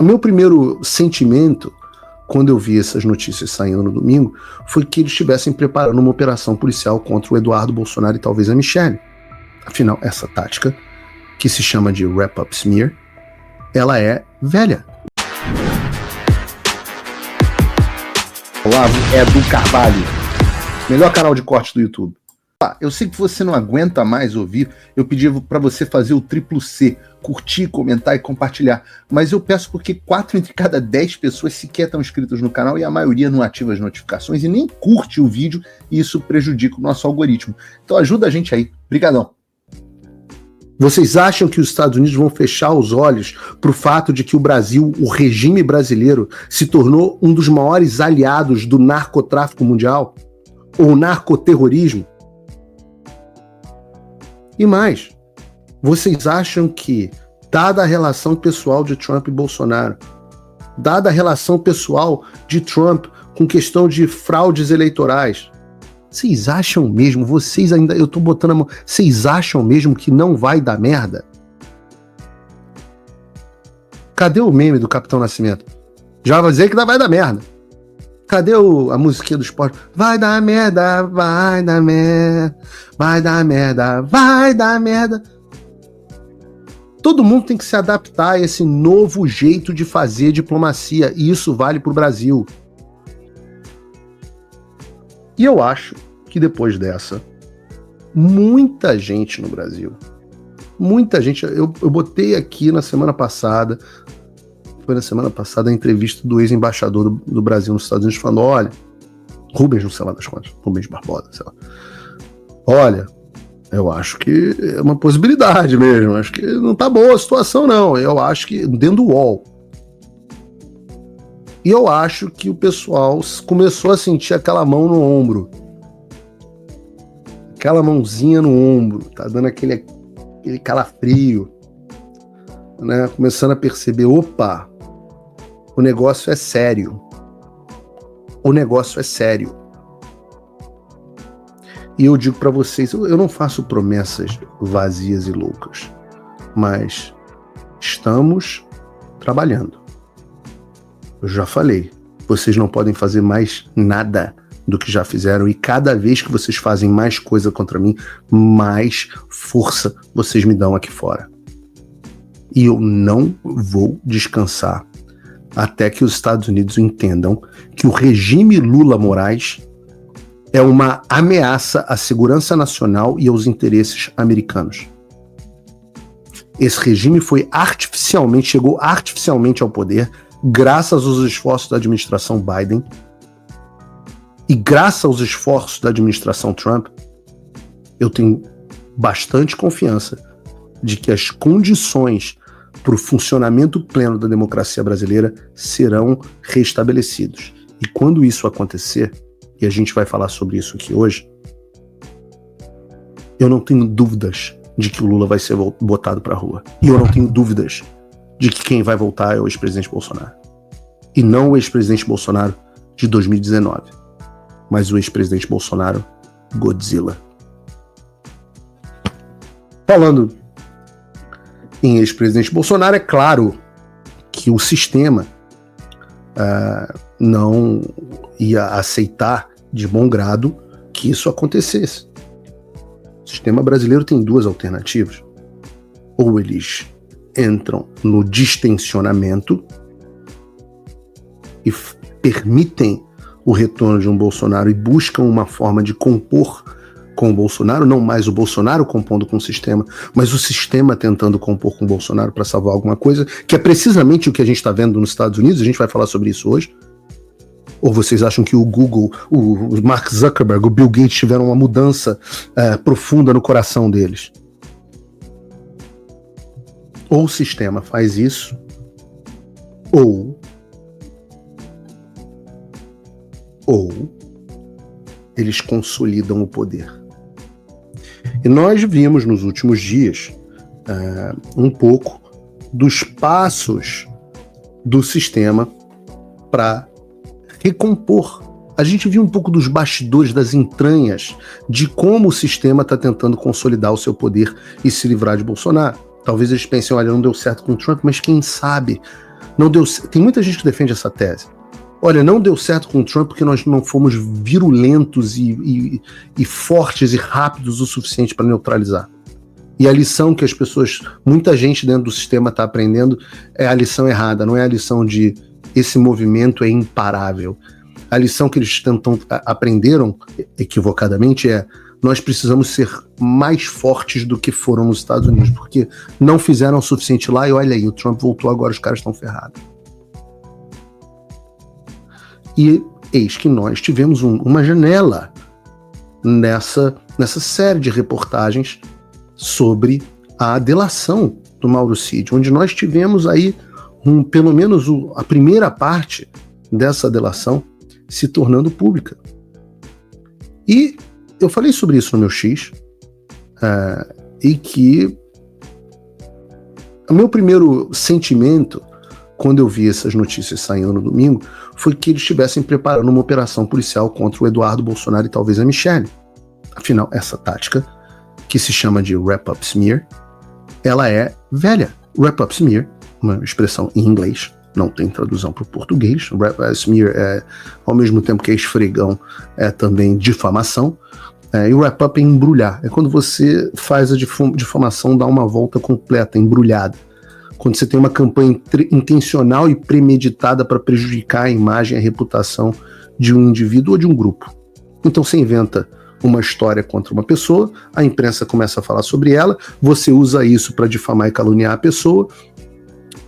O meu primeiro sentimento, quando eu vi essas notícias saindo no domingo, foi que eles estivessem preparando uma operação policial contra o Eduardo Bolsonaro e talvez a Michelle. Afinal, essa tática, que se chama de wrap-up smear, ela é velha. Olavo Edu Carvalho, melhor canal de corte do YouTube. Eu sei que você não aguenta mais ouvir, eu pedi para você fazer o triplo C, curtir, comentar e compartilhar, mas eu peço porque 4 entre cada 10 pessoas sequer estão inscritas no canal e a maioria não ativa as notificações e nem curte o vídeo, e isso prejudica o nosso algoritmo. Então ajuda a gente aí, brigadão. Vocês acham que os Estados Unidos vão fechar os olhos para o fato de que o Brasil, o regime brasileiro, se tornou um dos maiores aliados do narcotráfico mundial? Ou narcoterrorismo? E mais, vocês acham que, dada a relação pessoal de Trump e Bolsonaro, dada a relação pessoal de Trump com questão de fraudes eleitorais, vocês acham mesmo, vocês ainda, eu tô botando a mão, vocês acham mesmo que não vai dar merda? Cadê o meme do Capitão Nascimento? Já vai dizer que vai dar merda. Cadê a musiquinha do esporte? Vai dar merda, vai dar merda, vai dar merda, vai dar merda. Todo mundo tem que se adaptar a esse novo jeito de fazer diplomacia, e isso vale pro Brasil. E eu acho que depois dessa, muita gente no Brasil, muita gente, eu botei aqui na semana passada, foi na semana passada a entrevista do ex-embaixador do Brasil nos Estados Unidos falando, olha, Rubens, não sei lá das contas, Rubens Barbosa, sei lá, olha, eu acho que é uma possibilidade mesmo, acho que não tá boa a situação não, eu acho que dentro do UOL. E eu acho que o pessoal começou a sentir aquela mão no ombro. Aquela mãozinha no ombro, tá dando aquele calafrio, né? Começando a perceber, opa, o negócio é sério. O negócio é sério. E eu digo pra vocês, eu não faço promessas vazias e loucas, mas estamos trabalhando. Eu já falei, vocês não podem fazer mais nada do que já fizeram, e cada vez que vocês fazem mais coisa contra mim, mais força vocês me dão aqui fora. E eu não vou descansar até que os Estados Unidos entendam que o regime Lula Moraes é uma ameaça à segurança nacional e aos interesses americanos. Esse regime chegou artificialmente ao poder, graças aos esforços da administração Biden e graças aos esforços da administração Trump, eu tenho bastante confiança de que as condições para o funcionamento pleno da democracia brasileira serão restabelecidos. E quando isso acontecer, e a gente vai falar sobre isso aqui hoje, eu não tenho dúvidas de que o Lula vai ser botado para a rua. E eu não tenho dúvidas de que quem vai voltar é o ex-presidente Bolsonaro. E não o ex-presidente Bolsonaro de 2019, mas o ex-presidente Bolsonaro Godzilla. Falando em ex-presidente Bolsonaro, é claro que o sistema não ia aceitar de bom grado que isso acontecesse. O sistema brasileiro tem duas alternativas. Ou eles entram no distensionamento e permitem o retorno de um Bolsonaro e buscam uma forma de compor com o Bolsonaro, não mais o Bolsonaro compondo com o sistema, mas o sistema tentando compor com o Bolsonaro para salvar alguma coisa, que é precisamente o que a gente está vendo nos Estados Unidos, a gente vai falar sobre isso hoje. Ou vocês acham que o Google, o Mark Zuckerberg, o Bill Gates tiveram uma mudança profunda no coração deles? Ou o sistema faz isso, ou eles consolidam o poder. E nós vimos nos últimos dias um pouco dos passos do sistema para recompor. A gente viu um pouco dos bastidores, das entranhas de como o sistema está tentando consolidar o seu poder e se livrar de Bolsonaro. Talvez eles pensem, olha, não deu certo com o Trump, mas quem sabe não deu. Tem muita gente que defende essa tese. Olha, não deu certo com o Trump porque nós não fomos virulentos e fortes e rápidos o suficiente para neutralizar. E a lição que as pessoas, muita gente dentro do sistema está aprendendo é a lição errada, não é a lição de esse movimento é imparável. A lição que eles aprenderam equivocadamente é nós precisamos ser mais fortes do que foram nos Estados Unidos, porque não fizeram o suficiente lá e olha aí, o Trump voltou agora, os caras estão ferrados. E eis que nós tivemos uma janela nessa série de reportagens sobre a delação do Mauro Cid, onde nós tivemos aí pelo menos a primeira parte dessa delação se tornando pública. E eu falei sobre isso no meu X, e que o meu primeiro sentimento quando eu vi essas notícias saindo no domingo foi que eles estivessem preparando uma operação policial contra o Eduardo Bolsonaro e talvez a Michelle. Afinal, essa tática, que se chama de wrap-up smear, ela é velha. Wrap-up smear, uma expressão em inglês, não tem tradução para o português. Wrap-up smear é, ao mesmo tempo que é esfregão, é também difamação. E o wrap-up é embrulhar. É quando você faz a difamação dar uma volta completa, embrulhada. Quando você tem uma campanha intencional e premeditada para prejudicar a imagem e a reputação de um indivíduo ou de um grupo. Então você inventa uma história contra uma pessoa, a imprensa começa a falar sobre ela, você usa isso para difamar e caluniar a pessoa,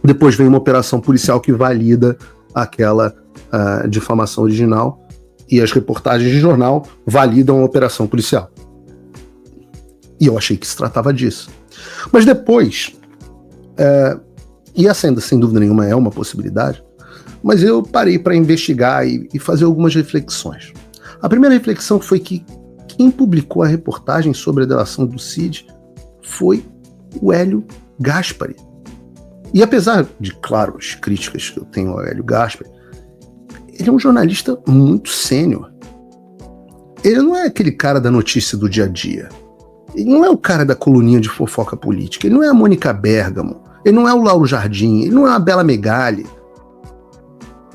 depois vem uma operação policial que valida aquela difamação original e as reportagens de jornal validam a operação policial. E eu achei que se tratava disso. Mas depois... e essa ainda sem dúvida nenhuma é uma possibilidade, mas eu parei para investigar e fazer algumas reflexões. A primeira reflexão foi que quem publicou a reportagem sobre a delação do Cid foi o Hélio Gaspari. E apesar de, claro, as críticas que eu tenho ao Hélio Gaspari, ele é um jornalista muito sênior. Ele não é aquele cara da notícia do dia a dia. Ele não é o cara da coluninha de fofoca política. Ele não é a Mônica Bergamo. Ele não é o Lauro Jardim. Ele não é a Bela Megali.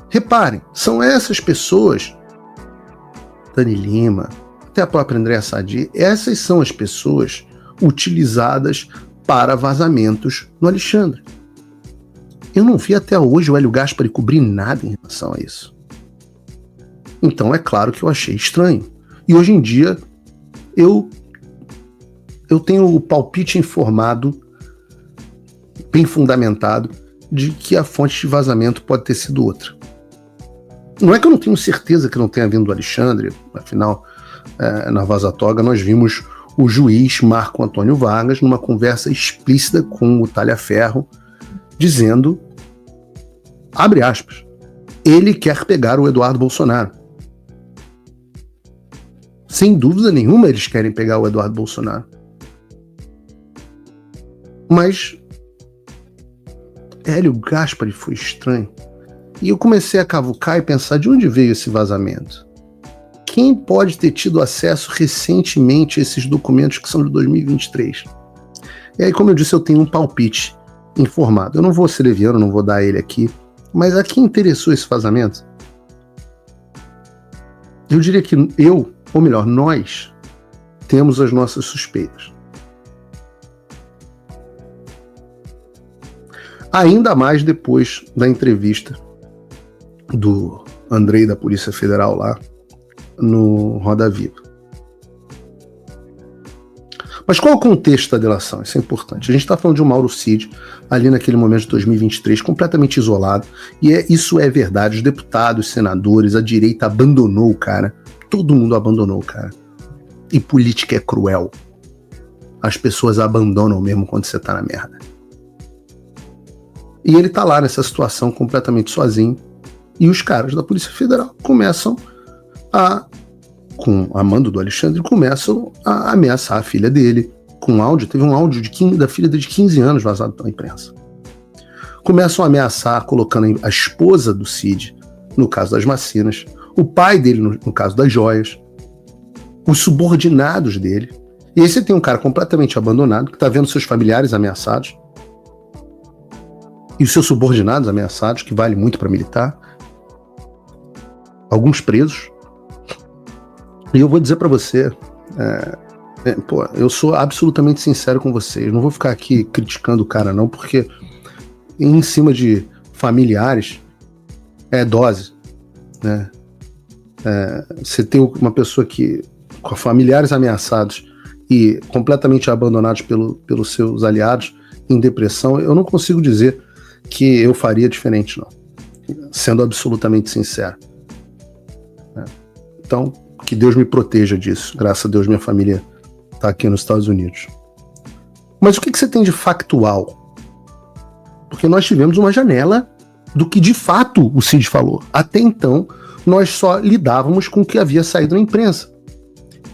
Reparem, são essas pessoas, Dani Lima, até a própria Andréa Sadi, essas são as pessoas utilizadas para vazamentos no Alexandre. Eu não vi até hoje o Hélio Gaspari cobrir nada em relação a isso. Então é claro que eu achei estranho. E hoje em dia eu tenho o palpite informado, bem fundamentado, de que a fonte de vazamento pode ter sido outra. Não é que eu não tenho certeza que não tenha vindo do Alexandre, afinal, na Vaza Toga nós vimos o juiz Marco Antônio Vargas numa conversa explícita com o Talhaferro, dizendo, abre aspas, ele quer pegar o Eduardo Bolsonaro. Sem dúvida nenhuma eles querem pegar o Eduardo Bolsonaro. Mas Hélio Gaspari foi estranho. E eu comecei a cavucar e pensar de onde veio esse vazamento. Quem pode ter tido acesso recentemente a esses documentos que são de 2023? E aí, como eu disse, eu tenho um palpite informado. Eu não vou ser leviano, não vou dar ele aqui, mas a quem interessou esse vazamento? Eu diria que ou melhor, nós temos as nossas suspeitas. Ainda mais depois da entrevista do Andrei da Polícia Federal lá no Roda Viva. Mas qual é o contexto da delação? Isso é importante. A gente está falando de um Mauro Cid, ali naquele momento de 2023, completamente isolado, e isso é verdade. Os deputados, senadores, a direita abandonou o cara. Todo mundo abandonou o cara. E política é cruel. As pessoas abandonam mesmo quando você tá na merda. E ele tá lá nessa situação completamente sozinho. E os caras da Polícia Federal começam com a mando do Alexandre, começam a ameaçar a filha dele. Com áudio, teve um áudio da filha dele de 15 anos vazado pela imprensa. Começam a ameaçar, colocando a esposa do Cid, no caso das Macinas, o pai dele no caso das joias, os subordinados dele. E aí você tem um cara completamente abandonado, que tá vendo seus familiares ameaçados, e os seus subordinados ameaçados, que vale muito para militar, alguns presos. E eu vou dizer para você, eu sou absolutamente sincero com você, eu não vou ficar aqui criticando o cara não, porque em cima de familiares é dose, né? Você tem uma pessoa que, com familiares ameaçados e completamente abandonados pelos seus aliados, em depressão, eu não consigo dizer que eu faria diferente, não. Sendo absolutamente sincero. Então, que Deus me proteja disso. Graças a Deus, minha família está aqui nos Estados Unidos. Mas o que você tem de factual? Porque nós tivemos uma janela do que de fato o Cid falou. Até então, nós só lidávamos com o que havia saído na imprensa.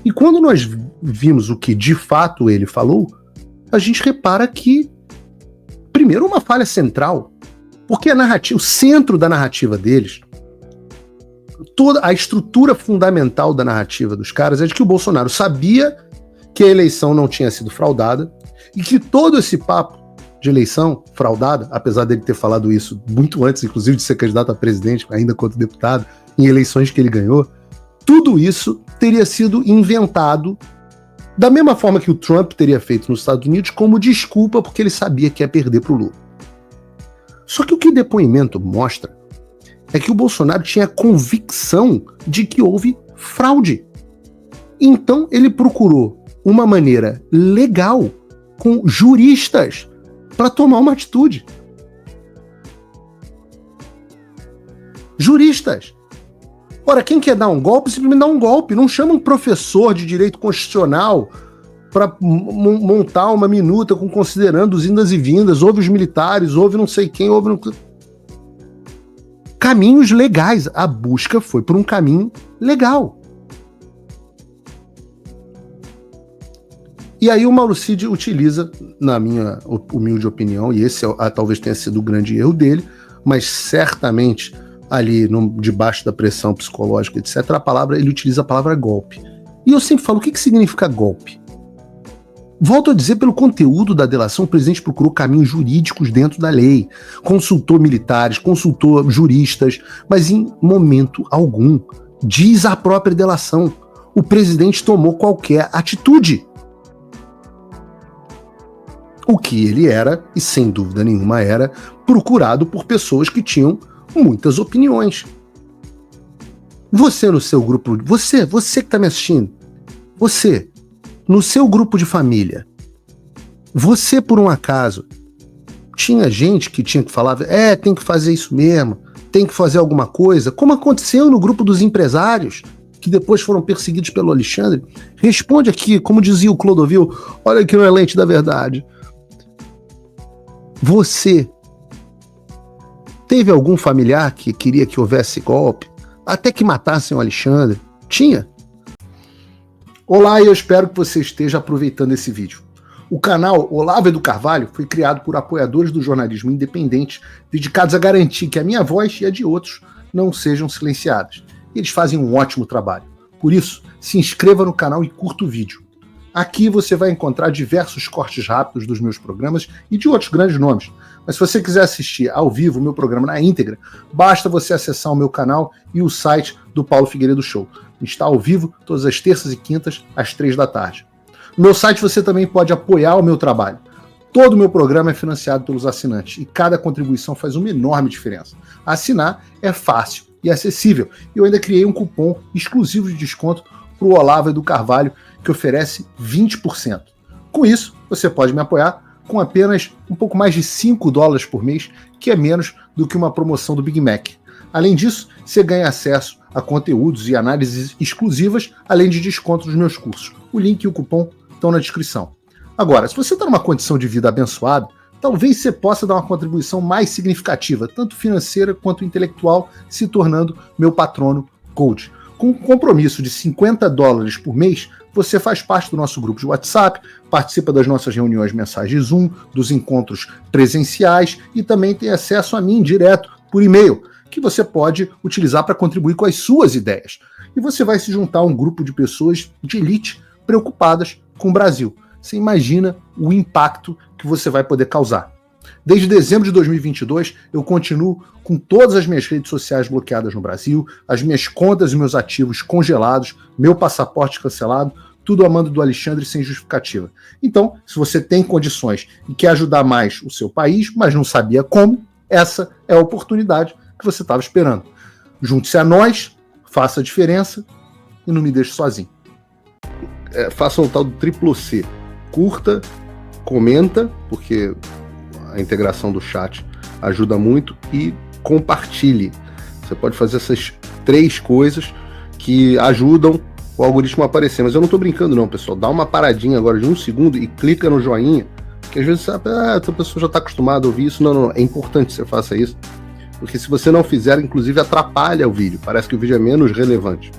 E quando nós vimos o que de fato ele falou, a gente repara que, primeiro, uma falha central, porque a narrativa, o centro da narrativa deles, toda a estrutura fundamental da narrativa dos caras é de que o Bolsonaro sabia que a eleição não tinha sido fraudada e que todo esse papo de eleição fraudada, apesar dele ter falado isso muito antes, inclusive de ser candidato a presidente, ainda quanto deputado, em eleições que ele ganhou, tudo isso teria sido inventado da mesma forma que o Trump teria feito nos Estados Unidos, como desculpa porque ele sabia que ia perder para o Lula. Só que o que o depoimento mostra é que o Bolsonaro tinha convicção de que houve fraude. Então ele procurou uma maneira legal, com juristas, para tomar uma atitude. Juristas. Ora, quem quer dar um golpe, simplesmente dá um golpe. Não chama um professor de direito constitucional para montar uma minuta com considerando os indas e vindas, houve os militares, houve não sei quem, houve... Caminhos legais. A busca foi por um caminho legal. E aí o Mauro Cid utiliza, na minha humilde opinião, e esse talvez tenha sido o grande erro dele, mas certamente ali debaixo da pressão psicológica, etc., ele utiliza a palavra golpe. E eu sempre falo, o que significa golpe? Volto a dizer, pelo conteúdo da delação, o presidente procurou caminhos jurídicos dentro da lei, consultou militares, consultou juristas, mas em momento algum, diz a própria delação, o presidente tomou qualquer atitude. O que ele era, e sem dúvida nenhuma era, procurado por pessoas que tinham muitas opiniões. Você no seu grupo, você que está me assistindo, você, no seu grupo de família, você por um acaso, tinha gente que tinha que falar, tem que fazer isso mesmo, tem que fazer alguma coisa, como aconteceu no grupo dos empresários, que depois foram perseguidos pelo Alexandre? Responde aqui, como dizia o Clodovil, olha aqui no Lente da Verdade. Você teve algum familiar que queria que houvesse golpe, até que matassem o Alexandre? Tinha? Olá, e eu espero que você esteja aproveitando esse vídeo. O canal Olavo do Carvalho foi criado por apoiadores do jornalismo independente, dedicados a garantir que a minha voz e a de outros não sejam silenciadas. Eles fazem um ótimo trabalho. Por isso, se inscreva no canal e curta o vídeo. Aqui você vai encontrar diversos cortes rápidos dos meus programas e de outros grandes nomes. Mas se você quiser assistir ao vivo o meu programa na íntegra, basta você acessar o meu canal e o site do Paulo Figueiredo Show. Está ao vivo todas as terças e quintas, às 3 da tarde. No meu site você também pode apoiar o meu trabalho. Todo o meu programa é financiado pelos assinantes e cada contribuição faz uma enorme diferença. Assinar é fácil e acessível. E eu ainda criei um cupom exclusivo de desconto para o Olavo do Carvalho, que oferece 20%. Com isso, você pode me apoiar com apenas um pouco mais de $5 por mês, que é menos do que uma promoção do Big Mac. Além disso, você ganha acesso a conteúdos e análises exclusivas, além de desconto dos meus cursos. O link e o cupom estão na descrição. Agora, se você está numa condição de vida abençoada, talvez você possa dar uma contribuição mais significativa, tanto financeira quanto intelectual, se tornando meu patrono Gold. Com um compromisso de $50 por mês, você faz parte do nosso grupo de WhatsApp, participa das nossas reuniões mensais de Zoom, dos encontros presenciais e também tem acesso a mim direto por e-mail, que você pode utilizar para contribuir com as suas ideias. E você vai se juntar a um grupo de pessoas de elite preocupadas com o Brasil. Você imagina o impacto que você vai poder causar. Desde dezembro de 2022, eu continuo com todas as minhas redes sociais bloqueadas no Brasil, as minhas contas e meus ativos congelados, meu passaporte cancelado, tudo a mando do Alexandre sem justificativa. Então, se você tem condições e quer ajudar mais o seu país, mas não sabia como, essa é a oportunidade que você estava esperando. Junte-se a nós, faça a diferença e não me deixe sozinho. Faça o tal do triplo C. Curta, comenta, porque a integração do chat ajuda muito, e compartilhe. Você pode fazer essas 3 coisas que ajudam o algoritmo a aparecer. Mas eu não estou brincando não, pessoal. Dá uma paradinha agora de 1 segundo e clica no joinha, que às vezes sabe, a pessoa já está acostumada a ouvir isso. Não, é importante que você faça isso, porque se você não fizer, inclusive atrapalha o vídeo. Parece que o vídeo é menos relevante.